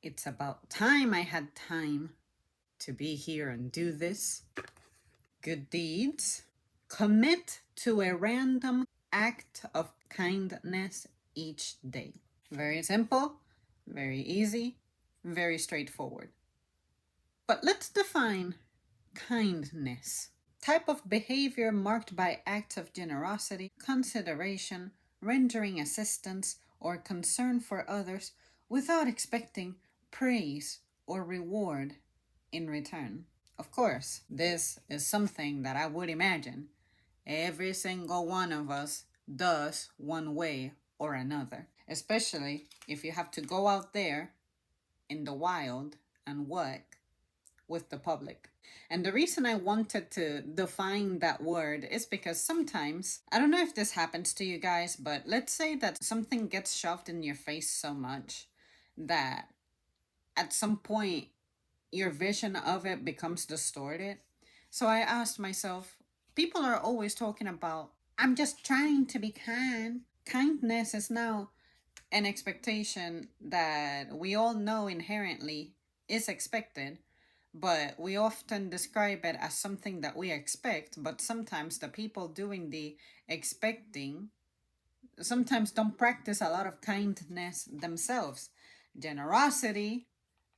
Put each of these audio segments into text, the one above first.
It's about time I had time to be here and do this. Good deeds. Commit to a random act of kindness each day. Very simple, very easy, very straightforward. But let's define kindness. Type of behavior marked by acts of generosity, consideration, rendering assistance, or concern for others without expecting praise or reward in return. Of course, this is something that I would imagine every single one of us does one way or another, especially if you have to go out there in the wild and work with the public. And the reason I wanted to define that word is because sometimes, I don't know if this happens to you guys, but let's say that something gets shoved in your face so much that at some point your vision of it becomes distorted. So I asked myself, people are always talking about, I'm just trying to be kind. Kindness is now an expectation that we all know inherently is expected, but we often describe it as something that we expect. But sometimes the people doing the expecting sometimes don't practice a lot of kindness themselves. Generosity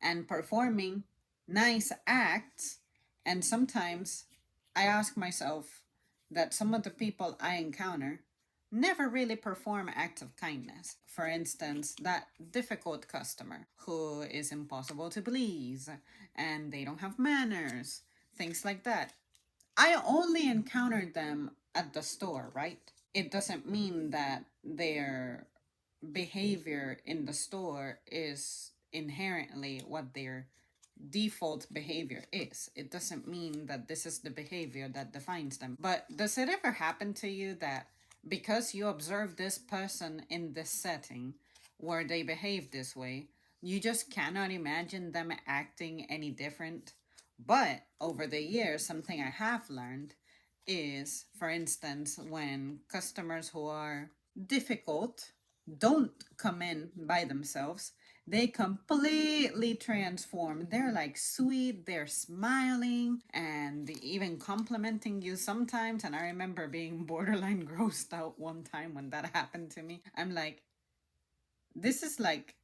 and performing nice acts. And sometimes I ask myself that some of the people I encounter never really perform acts of kindness. For instance, that difficult customer who is impossible to please and they don't have manners, things like that. I only encountered them at the store, right? It doesn't mean that their behavior in the store is inherently what their default behavior is. It doesn't mean that this is the behavior that defines them. But does it ever happen to you that because you observe this person in this setting where they behave this way, you just cannot imagine them acting any different? But over the years, something I have learned is, for instance, when customers who are difficult don't come in by themselves, they completely transform. They're like sweet, they're smiling, and even complimenting you sometimes. And I remember being borderline grossed out one time when that happened to me. I'm like, this is like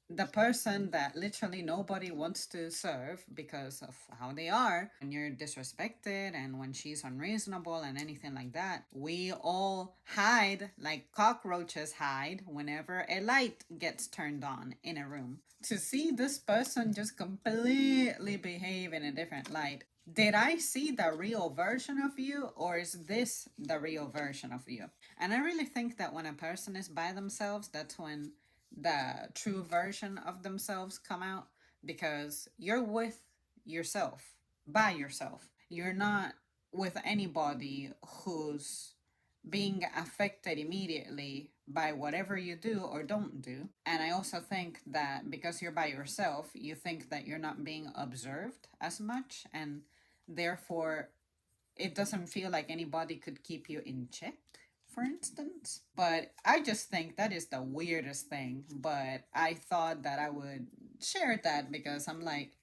the person that literally nobody wants to serve because of how they are. When you're disrespected and when she's unreasonable and anything like that, we all hide like cockroaches hide whenever a light gets turned on in a room. To see this person just completely behave in a different light, did I see the real version of you, or is this the real version of you? And I really think that when a person is by themselves, that's when the true version of themselves come out, because you're with yourself, by yourself. You're not with anybody who's being affected immediately by whatever you do or don't do. And I also think that because you're by yourself, you think that you're not being observed as much, and therefore it doesn't feel like anybody could keep you in check, for instance. But I just think that is the weirdest thing. But I thought that I would share that because I'm like,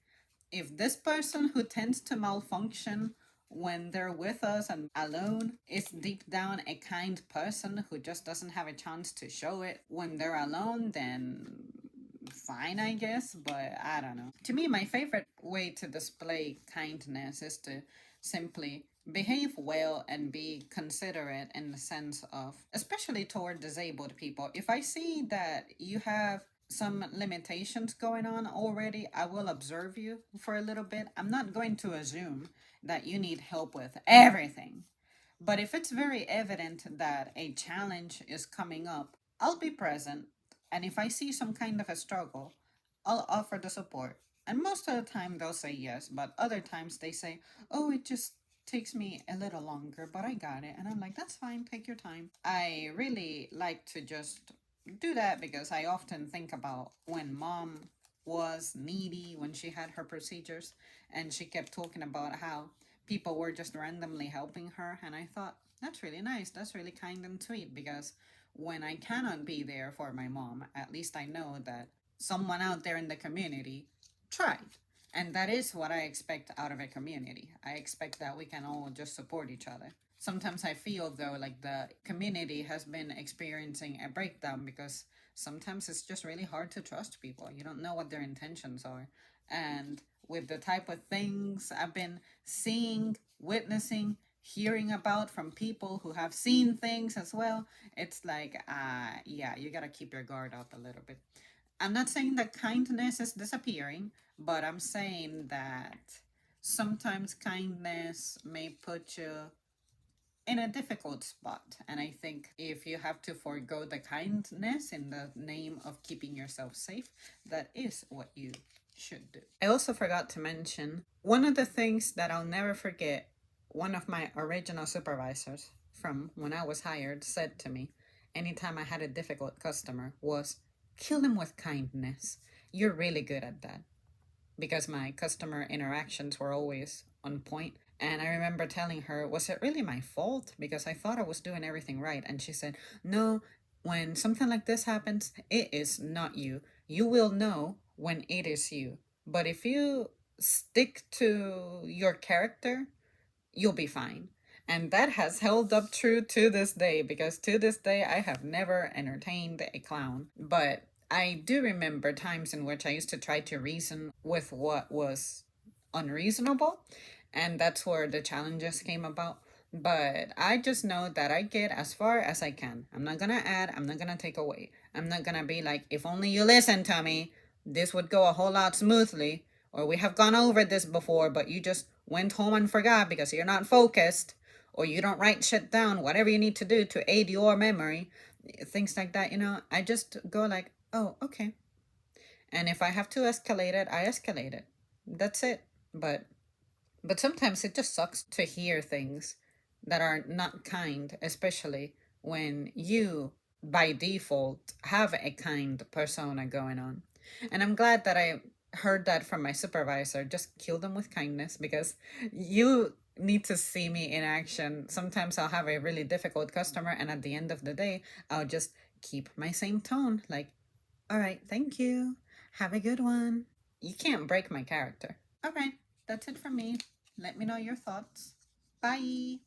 if this person who tends to malfunction when they're with us and alone is deep down a kind person who just doesn't have a chance to show it when they're alone, then fine, I guess. But I don't know. To me, my favorite way to display kindness is to simply behave well and be considerate in the sense of, especially toward disabled people. If I see that you have some limitations going on already, I will observe you for a little bit. I'm not going to assume that you need help with everything. But if it's very evident that a challenge is coming up, I'll be present. And if I see some kind of a struggle, I'll offer the support. And most of the time they'll say yes, but other times they say, oh, it just takes me a little longer, but I got it. And I'm like, that's fine, take your time. I really like to just do that because I often think about when mom was needy when she had her procedures, and she kept talking about how people were just randomly helping her. And I thought, that's really nice, that's really kind and sweet, because when I cannot be there for my mom, at least I know that someone out there in the community tried. And that is what I expect out of a community. I expect that we can all just support each other. Sometimes I feel though like the community has been experiencing a breakdown because sometimes it's just really hard to trust people. You don't know what their intentions are. And with the type of things I've been seeing, witnessing, hearing about from people who have seen things as well, it's like, yeah, you gotta keep your guard up a little bit. I'm not saying that kindness is disappearing, but I'm saying that sometimes kindness may put you in a difficult spot. And I think if you have to forego the kindness in the name of keeping yourself safe, that is what you should do. I also forgot to mention one of the things that I'll never forget. One of my original supervisors from when I was hired said to me anytime I had a difficult customer was, kill them with kindness. You're really good at that, because my customer interactions were always on point. And I remember telling her, was it really my fault? Because I thought I was doing everything right. And she said, no, when something like this happens, it is not you. You will know when it is you. But if you stick to your character, you'll be fine. And that has held up true to this day, because to this day, I have never entertained a clown. But I do remember times in which I used to try to reason with what was unreasonable, and that's where the challenges came about. But I just know that I get as far as I can. I'm not gonna add, I'm not gonna take away. I'm not gonna be like, if only you listen to me, this would go a whole lot smoothly. Or we have gone over this before, but you just went home and forgot because you're not focused, or you don't write shit down, whatever you need to do to aid your memory, things like that. I just go like, oh, okay. And if I have to escalate it, I escalate it. That's it. But sometimes it just sucks to hear things that are not kind, especially when you by default have a kind persona going on. And I'm glad that I heard that from my supervisor. Just kill them with kindness, because you need to see me in action. Sometimes I'll have a really difficult customer, and at the end of the day, I'll just keep my same tone like, all right, thank you. Have a good one. You can't break my character. All right, that's it from me. Let me know your thoughts. Bye.